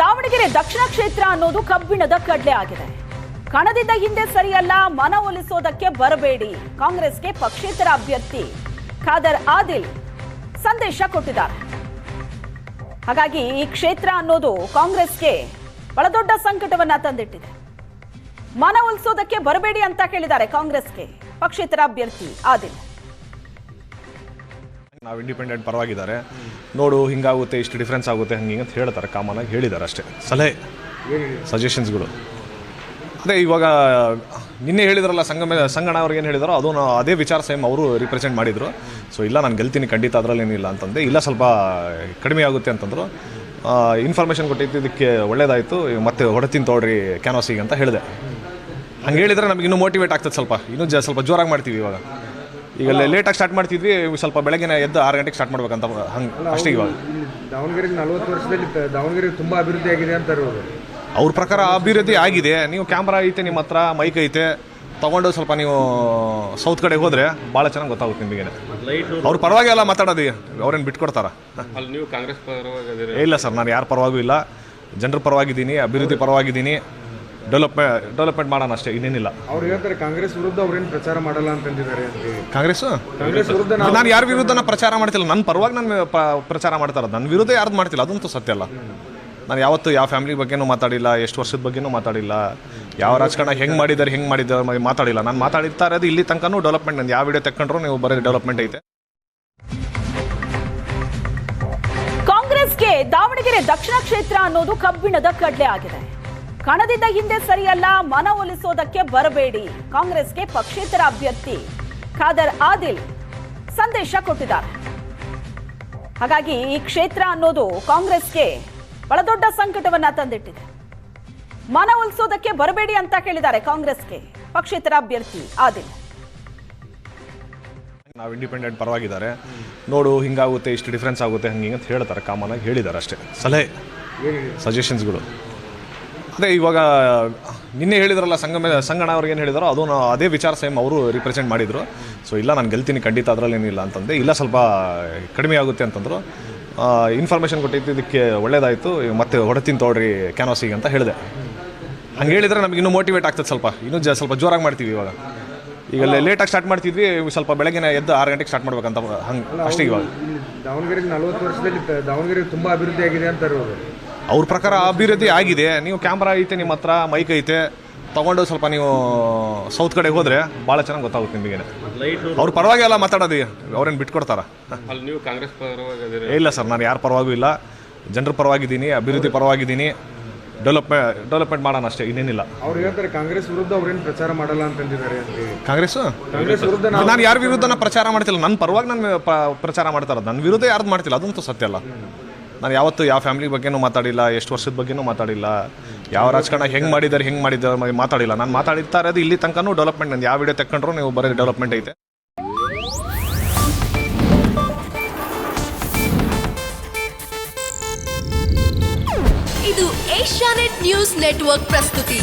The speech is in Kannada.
ದಾವಣಗೆರೆ ದಕ್ಷಿಣ ಕ್ಷೇತ್ರ ಅನ್ನೋದು ಕಬ್ಬಿಣದ ಕಡ್ಲೆ ಆಗಿದೆ. ಕಣದಿಂದ ಹಿಂದೆ ಸರಿಯಲ್ಲ, ಮನವೊಲಿಸೋದಕ್ಕೆ ಬರಬೇಡಿ. ಕಾಂಗ್ರೆಸ್ಗೆ ಪಕ್ಷೇತರ ಅಭ್ಯರ್ಥಿ ಖಾದರ್ ಆದಿಲ್ ಸಂದೇಶ ಕೊಟ್ಟಿದ್ದಾರೆ. ಹಾಗಾಗಿ ಈ ಕ್ಷೇತ್ರ ಅನ್ನೋದು ಕಾಂಗ್ರೆಸ್ಗೆ ಬಹಳ ದೊಡ್ಡ ಸಂಕಟವನ್ನ ತಂದಿಟ್ಟಿದೆ. ಮನವೊಲಿಸೋದಕ್ಕೆ ಬರಬೇಡಿ ಅಂತ ಹೇಳಿದ್ದಾರೆ ಕಾಂಗ್ರೆಸ್ಗೆ ಪಕ್ಷೇತರ ಅಭ್ಯರ್ಥಿ ಆದಿಲ್. ನಾವು ಇಂಡಿಪೆಂಡೆಂಟ್ ಪರವಾಗಿದ್ದಾರೆ, ನೋಡು ಹಿಂಗಾಗುತ್ತೆ, ಇಷ್ಟು ಡಿಫ್ರೆನ್ಸ್ ಆಗುತ್ತೆ, ಹಂಗೆ ಅಂತ ಹೇಳ್ತಾರೆ, ಕಾಮನ್ ಆಗಿ ಹೇಳಿದ್ದಾರೆ ಅಷ್ಟೇ. ಸಲಹೆ ಸಜೆಷನ್ಸ್ಗಳು ಅದೇ ಇವಾಗ ನಿನ್ನೆ ಹೇಳಿದ್ರಲ್ಲ ಸಂಗಣ್ಣ ಅವ್ರಿಗೆ ಏನು ಹೇಳಿದಾರೋ ಅದು ಅದೇ ವಿಚಾರ ಸೇಮ್ ಅವರು ರಿಪ್ರೆಸೆಂಟ್ ಮಾಡಿದರು. ಸೊ ಇಲ್ಲ ನಾನು ಗೆಲ್ತೀನಿ ಖಂಡಿತ, ಅದರಲ್ಲಿ ಏನಿಲ್ಲ ಅಂತಂದೆ. ಇಲ್ಲ ಸ್ವಲ್ಪ ಕಡಿಮೆ ಆಗುತ್ತೆ ಅಂತಂದರು. ಇನ್ಫಾರ್ಮೇಷನ್ ಕೊಟ್ಟಿದ್ದಕ್ಕೆ ಒಳ್ಳೇದಾಯಿತು, ಮತ್ತೆ ಹೊಡೆತೀನಿ ತೋಡ್ರಿ ಕ್ಯಾನ್ವಾಸಿಗೆ ಅಂತ ಹೇಳಿದೆ. ಹಂಗೆ ಹೇಳಿದರೆ ನಮಗೆ ಇನ್ನೂ ಮೋಟಿವೇಟ್ ಆಗ್ತದೆ, ಇನ್ನೂ ಸ್ವಲ್ಪ ಜೋರಾಗಿ ಮಾಡ್ತೀವಿ. ಈಗ ಲೇಟಾಗಿ ಸ್ಟಾರ್ಟ್ ಮಾಡ್ತಿದ್ವಿ, ಸ್ವಲ್ಪ ಬೆಳಗ್ಗೆ ಎದ್ದು 6 ಗಂಟೆಗೆ ಸ್ಟಾರ್ಟ್ ಮಾಡ್ಬೇಕಂತ ಹಂಗೆ ಅಷ್ಟೇ. ಇವಾಗ ದಾವಣಗೆರೆ 40 ವರ್ಷದಲ್ಲಿ ದಾವಣಗೆರೆ ತುಂಬ ಅಭಿವೃದ್ಧಿ ಆಗಿದೆ ಅಂತಾರೆ ಅವರು. ಅವ್ರ ಪ್ರಕಾರ ಅಭಿವೃದ್ಧಿ ಆಗಿದೆ. ನೀವು ಕ್ಯಾಮ್ರಾ ಐತೆ, ನಿಮ್ಮ ಹತ್ರ ಮೈಕ್ ಐತೆ, ತೊಗೊಂಡು ಸ್ವಲ್ಪ ನೀವು ಸೌತ್ ಕಡೆ ಹೋದರೆ ಭಾಳ ಚೆನ್ನಾಗಿ ಗೊತ್ತಾಗುತ್ತೆ ನಿಮಗೆ. ಅವ್ರ ಪರವಾಗಿ ಎಲ್ಲ ಮಾತಾಡೋದು, ಅವ್ರೇನು ಬಿಟ್ಕೊಡ್ತಾರ? ನೀವು ಕಾಂಗ್ರೆಸ್ ಪರವಾಗಿ? ಇಲ್ಲ ಸರ್, ನಾನು ಯಾರ ಪರವಾಗೂ ಇಲ್ಲ, ಜನರ ಪರವಾಗಿದ್ದೀನಿ, ಅಭಿವೃದ್ಧಿ ಪರವಾಗಿದ್ದೀನಿ. ಡೆವಲಪ್ಮೆಂಟ್ ಮಾಡೋಣ ಅಷ್ಟೇ, ಇನ್ನೇನಿಲ್ಲ. ಅವ್ರು ಹೇಳ್ತಾರೆ ಕಾಂಗ್ರೆಸ್ ವಿರುದ್ಧ ಅವ್ರೇನು ಪ್ರಚಾರ ಮಾಡಲ್ಲ ಅಂತಂದಿದ್ದಾರೆ. ಕಾಂಗ್ರೆಸ್ ವಿರುದ್ಧ ನಾನು ಯಾರ ವಿರುದ್ಧನ ಪ್ರಚಾರ ಮಾಡ್ತಿಲ್ಲ, ನನ್ನ ಪರವಾಗಿ ನಾನು ಪ್ರಚಾರ ಮಾಡ್ತಾರೆ. ನನ್ನ ವಿರುದ್ಧ ಯಾರ್ದು ಮಾಡ್ತಿಲ್ಲ, ಅದಂತೂ ಸತ್ಯ ಅಲ್ಲ. ನಾನು ಯಾವತ್ತೂ ಯಾವ ಫ್ಯಾಮಿಲಿ ಬಗ್ಗೆನೂ ಮಾತಾಡಿಲ್ಲ, ಎಷ್ಟು ವರ್ಷದ ಬಗ್ಗೆನೂ ಮಾತಾಡಿಲ್ಲ, ಯಾವ ರಾಜಕಾರಣ ಹೆಂಗೆ ಮಾಡಿದ್ದಾರೆ ಮಾತಾಡಿಲ್ಲ. ನಾನು ಮಾತಾಡಿರ್ತಾ ಇರೋದು ಇಲ್ಲಿ ತನಕನೂ ಡೆವಲಪ್ಮೆಂಟ್. ನಾನು ಯಾವ ವಿಡಿಯೋ ತೆಕ್ಕೊಂಡ್ರು ನೀವು ಬರೀ ಡೆವಲಪ್ಮೆಂಟ್ ಐತೆ. ಕಾಂಗ್ರೆಸ್ಗೆ ದಾವಣಗೆರೆ ದಕ್ಷಿಣ ಕ್ಷೇತ್ರ ಅನ್ನೋದು ಕಬ್ಬಿಣದ ಕಡ್ಲೆ ಆಗಿದೆ. ಕಣದಿಂದ ಹಿಂದೆ ಸರಿಯಲ್ಲ, ಮನವೊಲಿಸೋದಕ್ಕೆ ಬರಬೇಡಿ. ಕಾಂಗ್ರೆಸ್ಗೆ ಪಕ್ಷೇತರ ಅಭ್ಯರ್ಥಿ ಖಾದರ್ ಆದಿಲ್ ಸಂದೇಶ ಕೊಟ್ಟಿದ್ದಾರೆ. ಹಾಗಾಗಿ ಈ ಕ್ಷೇತ್ರ ಅನ್ನೋದು ಕಾಂಗ್ರೆಸ್ಗೆ ಬಹಳ ದೊಡ್ಡ ಸಂಕಟವನ್ನ ತಂದಿಟ್ಟಿದೆ. ಮನವೊಲಿಸೋದಕ್ಕೆ ಬರಬೇಡಿ ಅಂತ ಹೇಳಿದ್ದಾರೆ ಕಾಂಗ್ರೆಸ್ಗೆ ಪಕ್ಷೇತರ ಅಭ್ಯರ್ಥಿ ಆದಿಲ್. ನಾವು ಇಂಡಿಪೆಂಡೆಂಟ್ ಪರವಾಗಿದ್ದಾರೆ, ನೋಡು ಹಿಂಗಾಗುತ್ತೆ, ಇಷ್ಟು ಡಿಫ್ರೆನ್ಸ್ ಆಗುತ್ತೆ, ಹಂಗೆ ಅಂತ ಹೇಳ್ತಾರೆ, ಕಾಮನ್ ಆಗಿ ಹೇಳಿದ್ದಾರೆ ಅಷ್ಟೇ. ಸಲಹೆ ಸಜೆಷನ್ಸ್ಗಳು ಅದೇ ಇವಾಗ ನಿನ್ನೆ ಹೇಳಿದ್ರಲ್ಲ ಸಂಗಣ್ಣ ಅವ್ರಿಗೆ ಏನು ಹೇಳಿದಾರೋ ಅದು ಅದೇ ವಿಚಾರ ಸೇಮ್ ಅವರು ರಿಪ್ರೆಸೆಂಟ್ ಮಾಡಿದರು. ಸೊ ಇಲ್ಲ ನಾನು ಗೆಲ್ತೀನಿ ಖಂಡಿತ, ಅದರಲ್ಲಿ ಏನಿಲ್ಲ ಅಂತಂದೆ. ಇಲ್ಲ ಸ್ವಲ್ಪ ಕಡಿಮೆ ಆಗುತ್ತೆ ಅಂತಂದರು. ಇನ್ಫಾರ್ಮೇಷನ್ ಕೊಟ್ಟಿದ್ದಕ್ಕೆ ಒಳ್ಳೇದಾಯಿತು, ಮತ್ತೆ ಹೊಡೆತೀನಿ ತೋಡ್ರಿ ಕ್ಯಾನ್ವಾಸಿಗೆ ಅಂತ ಹೇಳಿದೆ. ಹಂಗೆ ಹೇಳಿದರೆ ನಮಗೆ ಇನ್ನೂ ಮೋಟಿವೇಟ್ ಆಗ್ತದೆ, ಇನ್ನೂ ಸ್ವಲ್ಪ ಜೋರಾಗಿ ಮಾಡ್ತೀವಿ. ಈಗ ಲೇಟಾಗಿ ಸ್ಟಾರ್ಟ್ ಮಾಡ್ತಿದ್ವಿ, ಸ್ವಲ್ಪ ಬೆಳಗ್ಗೆ ಎದ್ದು 6 ಗಂಟೆಗೆ ಸ್ಟಾರ್ಟ್ ಮಾಡ್ಬೇಕಂತ ಹಂಗೆ ಅಷ್ಟೇ. ಇವಾಗ ದಾವಣಗೆರೆ 40 ವರ್ಷದಲ್ಲಿ ದಾವಣಗೆರೆ ತುಂಬ ಅಭಿವೃದ್ಧಿ ಆಗಿದೆ ಅಂತಾರೆ ಅವರು. ಅವ್ರ ಪ್ರಕಾರ ಅಭಿವೃದ್ಧಿ ಆಗಿದೆ. ನೀವು ಕ್ಯಾಮ್ರಾ ಐತೆ, ನಿಮ್ಮ ಹತ್ರ ಮೈಕ್ ಐತೆ, ತೊಗೊಂಡು ಸ್ವಲ್ಪ ನೀವು ಸೌತ್ ಕಡೆ ಹೋದರೆ ಭಾಳ ಚೆನ್ನಾಗಿ ಗೊತ್ತಾಗುತ್ತೆ ನಿಮಗೆ. ಅವ್ರ ಪರವಾಗಿ ಎಲ್ಲ ಮಾತಾಡೋದು, ಅವ್ರೇನು ಬಿಟ್ಕೊಡ್ತಾರ? ನೀವು ಕಾಂಗ್ರೆಸ್ ಪರವಾಗಿ? ಇಲ್ಲ ಸರ್, ನಾನು ಯಾರ ಪರವಾಗೂ ಇಲ್ಲ, ಜನರ ಪರವಾಗಿದ್ದೀನಿ, ಅಭಿವೃದ್ಧಿ ಪರವಾಗಿದ್ದೀನಿ. ಡೆವಲಪ್ಮೆಂಟ್ ಮಾಡೋಣ ಅಷ್ಟೇ, ಇನ್ನೇನಿಲ್ಲ. ಅವ್ರು ಹೇಳ್ತಾರೆ ಕಾಂಗ್ರೆಸ್ ವಿರುದ್ಧ ಅವ್ರೇನು ಪ್ರಚಾರ ಮಾಡಲ್ಲ ಅಂತಂದಿದ್ದಾರೆ. ಕಾಂಗ್ರೆಸ್ ವಿರುದ್ಧ ನಾನು ಯಾರ ವಿರುದ್ಧನ ಪ್ರಚಾರ ಮಾಡ್ತಿಲ್ಲ, ನನ್ನ ಪರವಾಗಿ ನಾನು ಪ್ರಚಾರ ಮಾಡ್ತಾರೆ. ನನ್ನ ವಿರುದ್ಧ ಯಾರ್ದು ಮಾಡ್ತಿಲ್ಲ, ಅದಂತೂ ಸತ್ಯ ಅಲ್ಲ. ನಾನು ಯಾವತ್ತೂ ಯಾವ ಫ್ಯಾಮಿಲಿ ಬಗ್ಗೆನೂ ಮಾತಾಡಿಲ್ಲ, ಎಷ್ಟು ವರ್ಷದ ಬಗ್ಗೆನೂ ಮಾತಾಡಿಲ್ಲ, ಯಾವ ರಾಜಕಾರಣ ಹೆಂಗೆ ಮಾಡಿದ್ದಾರೆ ಮಾತಾಡಿಲ್ಲ. ನಾನು ಮಾತಾಡಿರ್ತಾ ಇರೋದು ಇಲ್ಲಿ ತನಕನೂ ಡೆವಲಪ್ಮೆಂಟ್. ನಾನು ಯಾವ ವಿಡಿಯೋ ತೆಕ್ಕೊಂಡ್ರು ನೀವು ಬರೀ ಡೆವಲಪ್ಮೆಂಟ್ ಐತೆ. ಇದು ಏಷ್ಯಾನೆಟ್ ನ್ಯೂಸ್ ನೆಟ್ವರ್ಕ್ ಪ್ರಸ್ತುತಿ.